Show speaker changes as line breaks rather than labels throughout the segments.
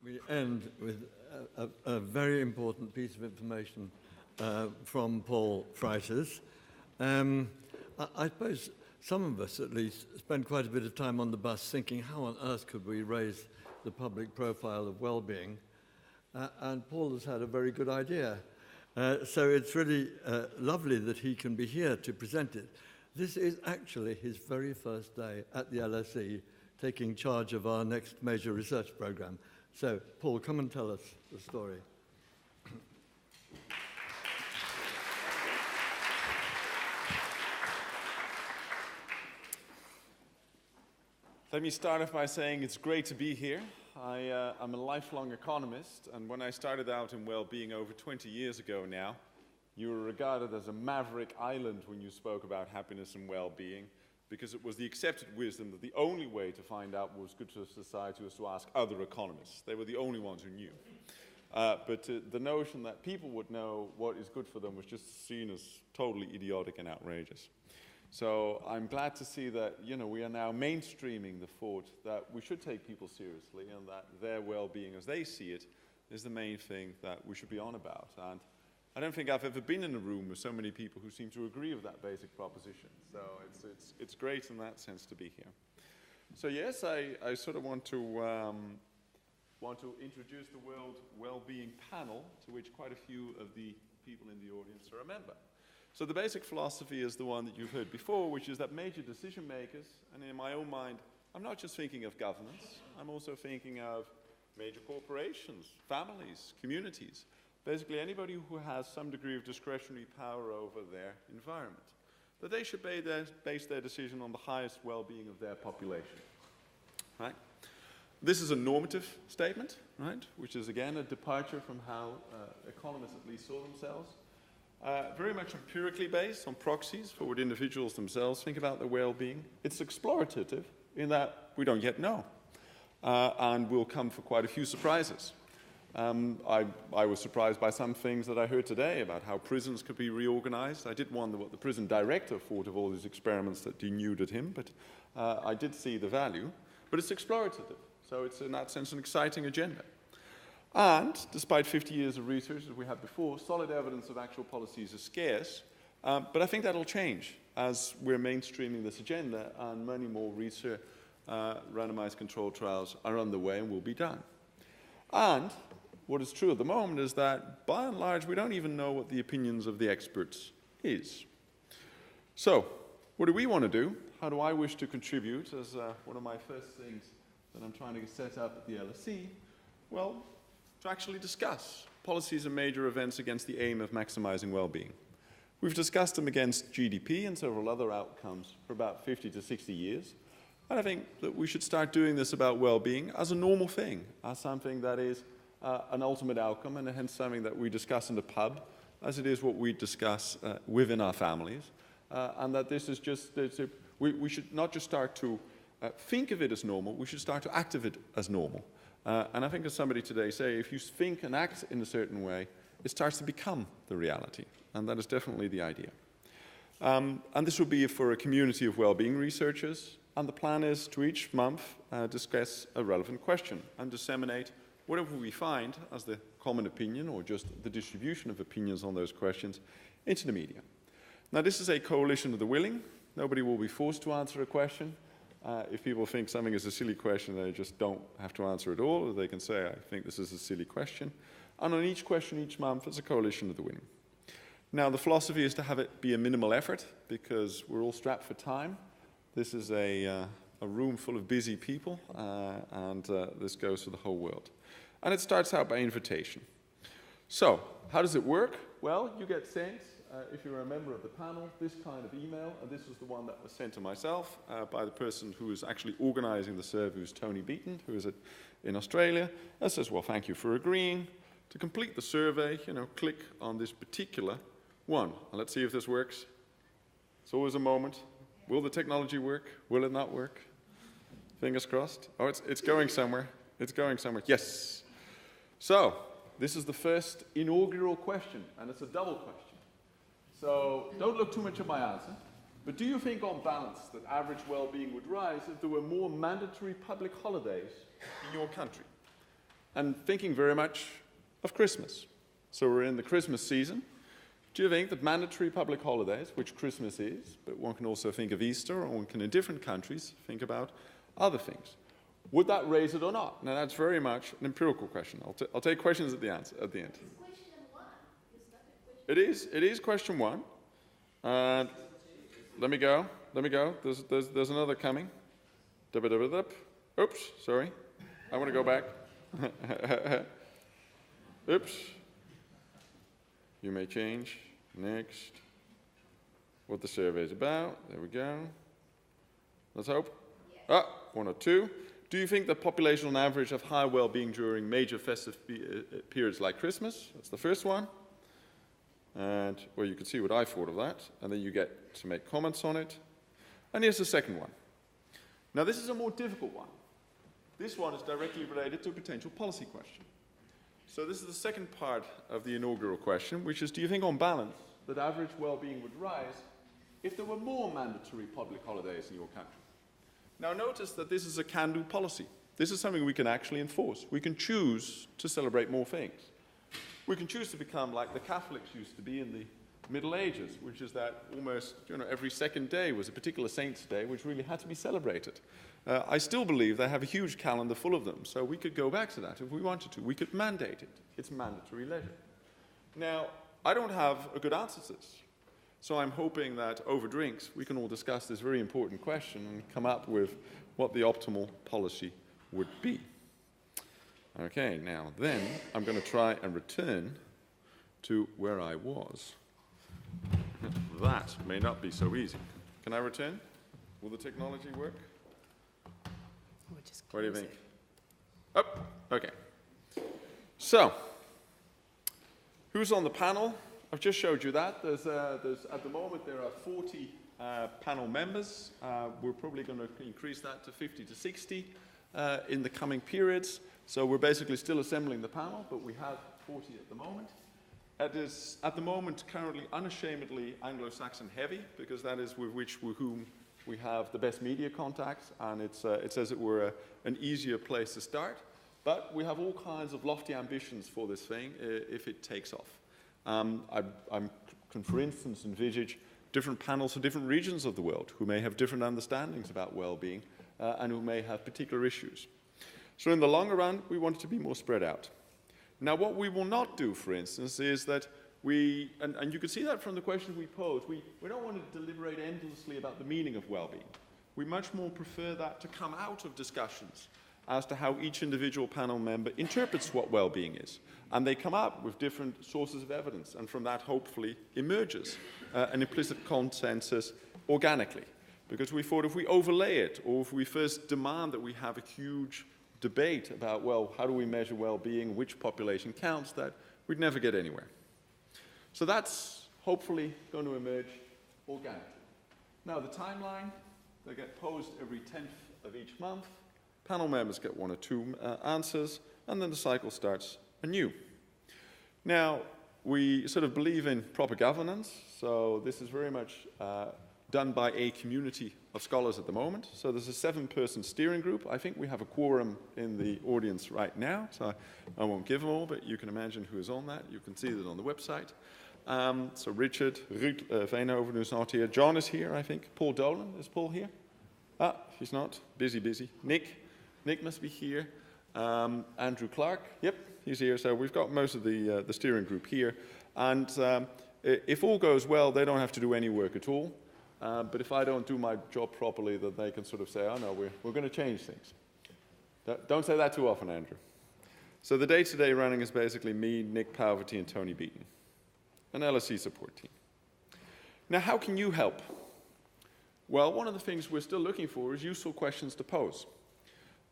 We end with a very important piece of information from Paul Frijters. I suppose some of us, at least, spend quite a bit of time on the bus thinking, how on earth could we raise the public profile of well-being? And Paul has had a very good idea. So it's really lovely that he can be here to present it. This is actually his very first day at the LSE, taking charge of our next major research program. So, Paul, come and tell us the story.
Let me start off by saying it's great to be here. I'm a lifelong economist, and when I started out in well-being over 20 years ago now, you were regarded as a maverick island when you spoke about happiness and well-being, because it was the accepted wisdom that the only way to find out what was good for society was to ask other economists. They were the only ones who knew. But the notion that people would know what is good for them was just seen as totally idiotic and outrageous. So I'm glad to see that, we are now mainstreaming the thought that we should take people seriously and that their well-being as they see it is the main thing that we should be on about. And I don't think I've ever been in a room with so many people who seem to agree with that basic proposition. So it's great in that sense to be here. So yes, I sort of want to introduce the World Wellbeing Panel, to which quite a few of the people in the audience are a member. So the basic philosophy is the one that you've heard before, which is that major decision makers, and in my own mind, I'm not just thinking of governments, I'm also thinking of major corporations, families, communities, basically anybody who has some degree of discretionary power over their environment, that they should base their decision on the highest well-being of their population. Right? This is a normative statement, right, which is again a departure from how economists at least saw themselves. Very much empirically based on proxies for what individuals themselves think about their well-being. It's explorative in that we don't yet know, and we'll come for quite a few surprises. I was surprised by some things that I heard today about how prisons could be reorganized. I did wonder what the prison director thought of all these experiments that denuded him, but I did see the value. But it's explorative, so it's in that sense an exciting agenda. And despite 50 years of research, as we had before, solid evidence of actual policies is scarce. But I think that'll change as we're mainstreaming this agenda and many more research randomized controlled trials are underway and will be done. And what is true at the moment is that, by and large, we don't even know what the opinions of the experts is. So, what do we want to do? How do I wish to contribute as one of my first things that I'm trying to set up at the LSE? Well, to actually discuss policies and major events against the aim of maximizing well-being. We've discussed them against GDP and several other outcomes for about 50 to 60 years. And I think that we should start doing this about well-being as a normal thing, as something that is an ultimate outcome, and hence something that we discuss in the pub, as it is what we discuss within our families. And that this is just, we should not just start to think of it as normal, we should start to act of it as normal. And I think as somebody today say, if you think and act in a certain way, it starts to become the reality. And that is definitely the idea. And this will be for a community of well-being researchers. And the plan is to each month discuss a relevant question and disseminate whatever we find as the common opinion or just the distribution of opinions on those questions into the media. Now, this is a coalition of the willing. Nobody will be forced to answer a question. If people think something is a silly question, they just don't have to answer at all, or they can say, I think this is a silly question. And on each question each month, it's a coalition of the willing. Now, the philosophy is to have it be a minimal effort, because we're all strapped for time. This is a room full of busy people, and this goes for the whole world. And it starts out by invitation. So, how does it work? Well, you get sent, if you're a member of the panel, this kind of email, and this was the one that was sent to myself by the person who is actually organizing the survey, who's Tony Beaton, who is in Australia. That says, well, thank you for agreeing. To complete the survey, click on this particular one. And let's see if this works. It's always a moment. Will the technology work? Will it not work? Fingers crossed. Oh, it's going somewhere. It's going somewhere. Yes. So, this is the first inaugural question, and it's a double question. So, don't look too much at my answer, but do you think on balance that average well-being would rise if there were more mandatory public holidays in your country? and thinking very much of Christmas. So we're in the Christmas season. Do you think that mandatory public holidays, which Christmas is, but one can also think of Easter, or one can in different countries think about other things, would that raise it or not? Now that's very much an empirical question. I'll take questions at the end. It is question one. Let me go. There's another coming. Oops, sorry. I want to go back. Oops. You may change. Next. What the survey is about. There we go. Let's hope. Yes. One or two. Do you think the population on average have high well-being during major festive periods like Christmas? That's the first one. And, well, you can see what I thought of that. And then you get to make comments on it. And here's the second one. Now, this is a more difficult one. This one is directly related to a potential policy question. So this is the second part of the inaugural question, which is, do you think on balance that average well-being would rise if there were more mandatory public holidays in your country? Now notice that this is a can-do policy. This is something we can actually enforce. We can choose to celebrate more things. We can choose to become like the Catholics used to be in the Middle Ages, which is that almost every second day was a particular saint's day which really had to be celebrated. I still believe they have a huge calendar full of them, so we could go back to that if we wanted to. We could mandate it. It's mandatory leisure. Now, I don't have a good answer to this, so I'm hoping that over drinks we can all discuss this very important question and come up with what the optimal policy would be. Okay, now then I'm going to try and return to where I was. That may not be so easy. Can I return? Will the technology work? What do you think? Oh, okay. So, who's on the panel? I've just showed you that. There's at the moment there are 40 panel members. We're probably going to increase that to 50 to 60 in the coming periods. So we're basically still assembling the panel, but we have 40 at the moment. It is at the moment currently unashamedly Anglo-Saxon heavy, because that is with whom we have the best media contacts, and it's as it were an easier place to start. But we have all kinds of lofty ambitions for this thing if it takes off. I can, for instance, envisage different panels for different regions of the world who may have different understandings about well-being and who may have particular issues. So in the longer run, we want it to be more spread out. Now, what we will not do, for instance, is that and you can see that from the question we posed, we don't want to deliberate endlessly about the meaning of well-being. We much more prefer that to come out of discussions as to how each individual panel member interprets what well-being is. And they come up with different sources of evidence, and from that hopefully emerges an implicit consensus organically. Because we thought if we overlay it, or if we first demand that we have a huge debate about, well, how do we measure well-being, which population counts, that we'd never get anywhere. So that's hopefully going to emerge organically. Now the timeline, they get posed every 10th of each month. Panel members get 1 or 2 answers, and then the cycle starts anew. Now, we sort of believe in proper governance, so this is very much done by a community of scholars at the moment. So there's a 7-person steering group. I think we have a quorum in the audience right now, so I won't give them all, but you can imagine who is on that. You can see that on the website. So Richard, Ruud Veenhoven is not here. John is here, I think. Paul Dolan, is Paul here? He's not. Busy. Nick must be here. Andrew Clark, yep, he's here. So we've got most of the steering group here. And if all goes well, they don't have to do any work at all. But if I don't do my job properly, then they can sort of say, oh no, we're going to change things. Don't say that too often, Andrew. So the day-to-day running is basically me, Nick Poverty, and Tony Beaton, an LSE support team. Now, how can you help? Well, one of the things we're still looking for is useful questions to pose.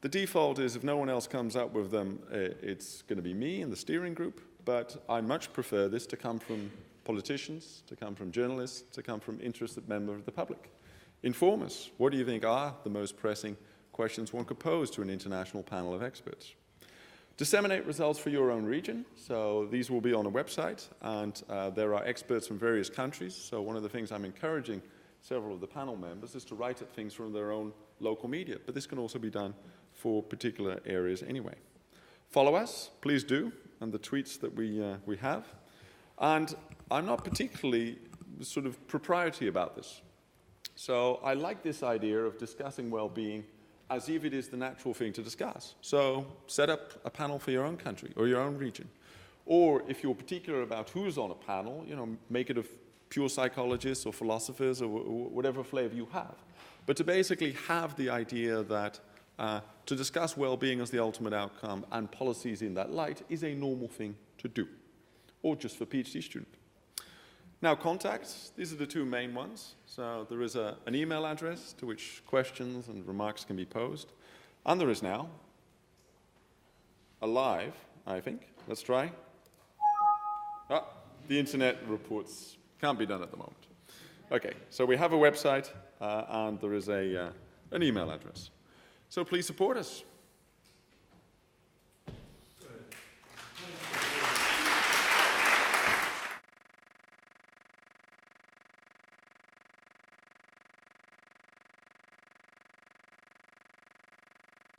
The default is if no one else comes up with them, it's going to be me and the steering group, but I much prefer this to come from politicians, to come from journalists, to come from interested members of the public. Inform us. What do you think are the most pressing questions one could pose to an international panel of experts? Disseminate results for your own region. So these will be on a website, and there are experts from various countries. So one of the things I'm encouraging several of the panel members is to write up things from their own local media, but this can also be done for particular areas anyway. Follow us, please do, and the tweets that we have. And I'm not particularly sort of proprietary about this. So I like this idea of discussing well-being as if it is the natural thing to discuss. So set up a panel for your own country or your own region. Or if you're particular about who's on a panel, make it of pure psychologists or philosophers or whatever flavor you have. But to basically have the idea that to discuss well-being as the ultimate outcome and policies in that light is a normal thing to do, or just for PhD students. Now, contacts, these are the two main ones. So there is an email address to which questions and remarks can be posed. And there is now a live, I think. Let's try. The internet reports can't be done at the moment. Okay, so we have a website and there is an email address. So please support us.